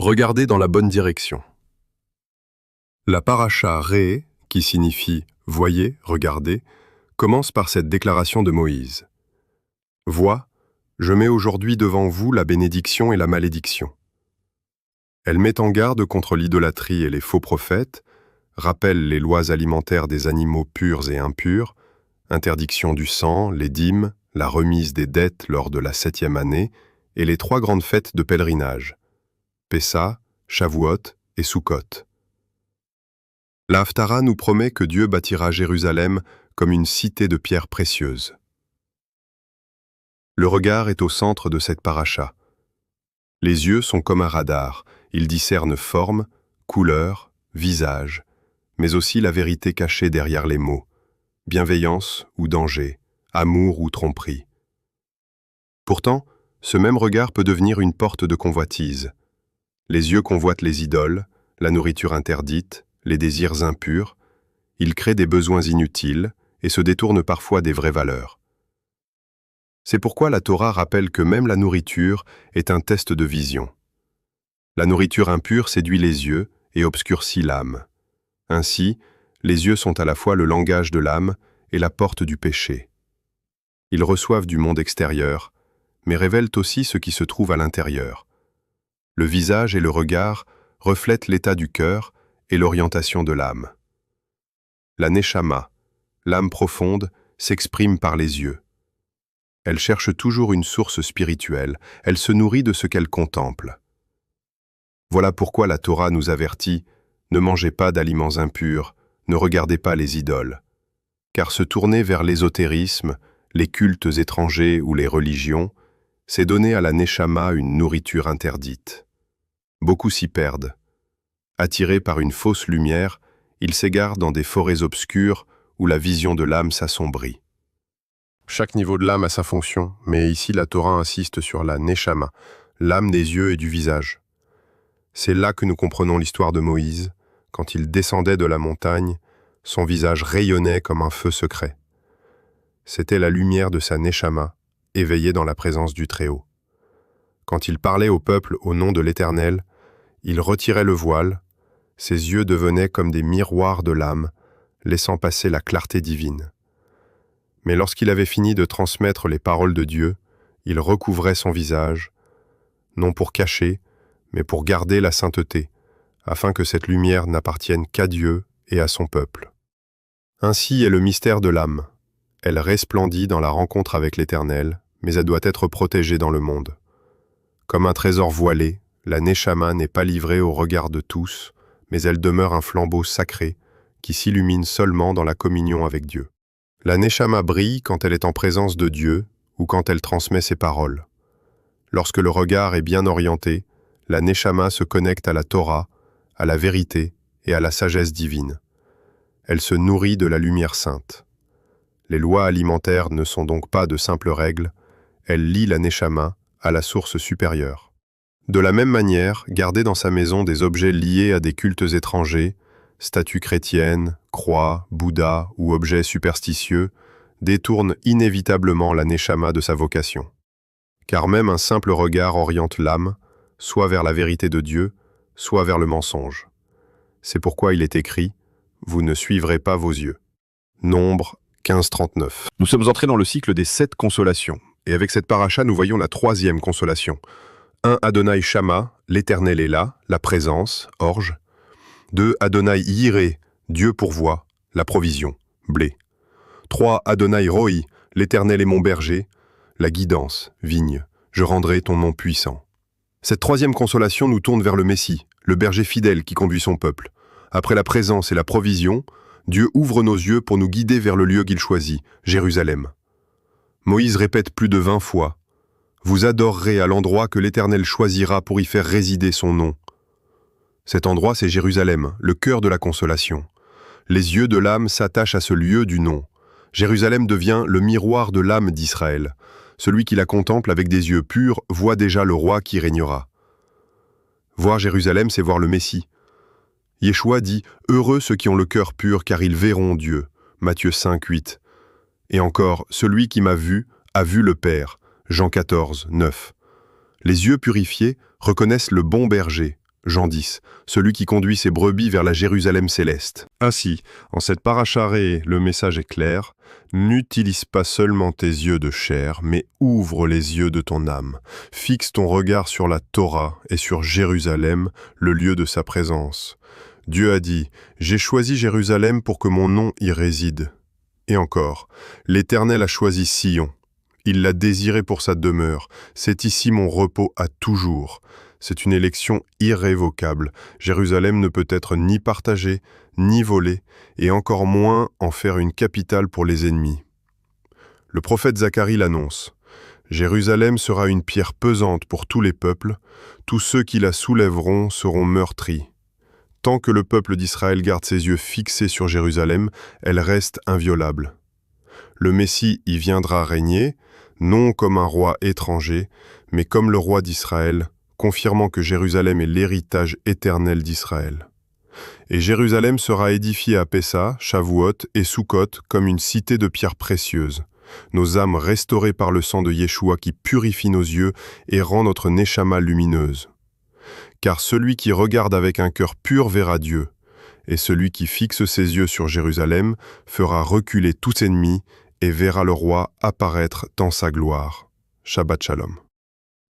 Regardez dans la bonne direction. La paracha Ré, qui signifie « voyez, regardez », commence par cette déclaration de Moïse. « Vois, je mets aujourd'hui devant vous la bénédiction et la malédiction. » Elle met en garde contre l'idolâtrie et les faux prophètes, rappelle les lois alimentaires des animaux purs et impurs, interdiction du sang, les dîmes, la remise des dettes lors de la 7e année et les 3 grandes fêtes de pèlerinage, Pessa, Shavuot et Sukkot. La Haftara nous promet que Dieu bâtira Jérusalem comme une cité de pierres précieuses. Le regard est au centre de cette paracha. Les yeux sont comme un radar, ils discernent forme, couleur, visage, mais aussi la vérité cachée derrière les mots, bienveillance ou danger, amour ou tromperie. Pourtant, ce même regard peut devenir une porte de convoitise. Les yeux convoitent les idoles, la nourriture interdite, les désirs impurs, ils créent des besoins inutiles et se détournent parfois des vraies valeurs. C'est pourquoi la Torah rappelle que même la nourriture est un test de vision. La nourriture impure séduit les yeux et obscurcit l'âme. Ainsi, les yeux sont à la fois le langage de l'âme et la porte du péché. Ils reçoivent du monde extérieur, mais révèlent aussi ce qui se trouve à l'intérieur. Le visage et le regard reflètent l'état du cœur et l'orientation de l'âme. La Neshama, l'âme profonde, s'exprime par les yeux. Elle cherche toujours une source spirituelle, elle se nourrit de ce qu'elle contemple. Voilà pourquoi la Torah nous avertit « Ne mangez pas d'aliments impurs, ne regardez pas les idoles », car se tourner vers l'ésotérisme, les cultes étrangers ou les religions, c'est donner à la Neshama une nourriture interdite. Beaucoup s'y perdent. Attirés par une fausse lumière, ils s'égarent dans des forêts obscures où la vision de l'âme s'assombrit. Chaque niveau de l'âme a sa fonction, mais ici la Torah insiste sur la Neshama, l'âme des yeux et du visage. C'est là que nous comprenons l'histoire de Moïse. Quand il descendait de la montagne, son visage rayonnait comme un feu secret. C'était la lumière de sa Neshama, éveillée dans la présence du Très-Haut. Quand il parlait au peuple au nom de l'Éternel, il retirait le voile, ses yeux devenaient comme des miroirs de l'âme, laissant passer la clarté divine. Mais lorsqu'il avait fini de transmettre les paroles de Dieu, il recouvrait son visage, non pour cacher, mais pour garder la sainteté, afin que cette lumière n'appartienne qu'à Dieu et à son peuple. Ainsi est le mystère de l'âme. Elle resplendit dans la rencontre avec l'Éternel, mais elle doit être protégée dans le monde. Comme un trésor voilé, la Neshama n'est pas livrée au regard de tous, mais elle demeure un flambeau sacré qui s'illumine seulement dans la communion avec Dieu. La Neshama brille quand elle est en présence de Dieu ou quand elle transmet ses paroles. Lorsque le regard est bien orienté, la Neshama se connecte à la Torah, à la vérité et à la sagesse divine. Elle se nourrit de la lumière sainte. Les lois alimentaires ne sont donc pas de simples règles, elles lient la Neshama à la source supérieure. De la même manière, garder dans sa maison des objets liés à des cultes étrangers, statues chrétiennes, croix, Bouddha ou objets superstitieux, détourne inévitablement la Neshama de sa vocation. Car même un simple regard oriente l'âme, soit vers la vérité de Dieu, soit vers le mensonge. C'est pourquoi il est écrit « Vous ne suivrez pas vos yeux ». Nombre 15-39. Nous sommes entrés dans le cycle des 7 consolations, et avec cette paracha, nous voyons la 3e consolation. 1. Adonai Shama, l'Éternel est là, la présence, orge. 2. Adonai Yireh, Dieu pourvoit, la provision, blé. 3. Adonai Roi, l'Éternel est mon berger, la guidance, vigne, je rendrai ton nom puissant. Cette 3e consolation nous tourne vers le Messie, le berger fidèle qui conduit son peuple. Après la présence et la provision, Dieu ouvre nos yeux pour nous guider vers le lieu qu'il choisit, Jérusalem. Moïse répète plus de 20 fois « Vous adorerez à l'endroit que l'Éternel choisira pour y faire résider son nom. » Cet endroit, c'est Jérusalem, le cœur de la consolation. Les yeux de l'âme s'attachent à ce lieu du nom. Jérusalem devient le miroir de l'âme d'Israël. Celui qui la contemple avec des yeux purs voit déjà le roi qui régnera. Voir Jérusalem, c'est voir le Messie. Yeshua dit « Heureux ceux qui ont le cœur pur, car ils verront Dieu » Matthieu 5, 8. Et encore « Celui qui m'a vu a vu le Père » Jean 14, 9. Les yeux purifiés reconnaissent le bon berger, Jean 10, celui qui conduit ses brebis vers la Jérusalem céleste. Ainsi, en cette paracha réée, le message est clair. N'utilise pas seulement tes yeux de chair, mais ouvre les yeux de ton âme. Fixe ton regard sur la Torah et sur Jérusalem, le lieu de sa présence. Dieu a dit, « J'ai choisi Jérusalem pour que mon nom y réside. » Et encore, l'Éternel a choisi Sion. Il l'a désiré pour sa demeure. C'est ici mon repos à toujours. C'est une élection irrévocable. Jérusalem ne peut être ni partagée, ni volée, et encore moins en faire une capitale pour les ennemis. Le prophète Zacharie l'annonce. Jérusalem sera une pierre pesante pour tous les peuples. Tous ceux qui la soulèveront seront meurtris. Tant que le peuple d'Israël garde ses yeux fixés sur Jérusalem, elle reste inviolable. Le Messie y viendra régner, non comme un roi étranger, mais comme le roi d'Israël, confirmant que Jérusalem est l'héritage éternel d'Israël. Et Jérusalem sera édifiée à Pessa, Shavuot et Sukkot comme une cité de pierres précieuses, nos âmes restaurées par le sang de Yeshua qui purifie nos yeux et rend notre neshama lumineuse. Car celui qui regarde avec un cœur pur verra Dieu, et celui qui fixe ses yeux sur Jérusalem fera reculer tous ennemis et verra le roi apparaître dans sa gloire. Shabbat Shalom.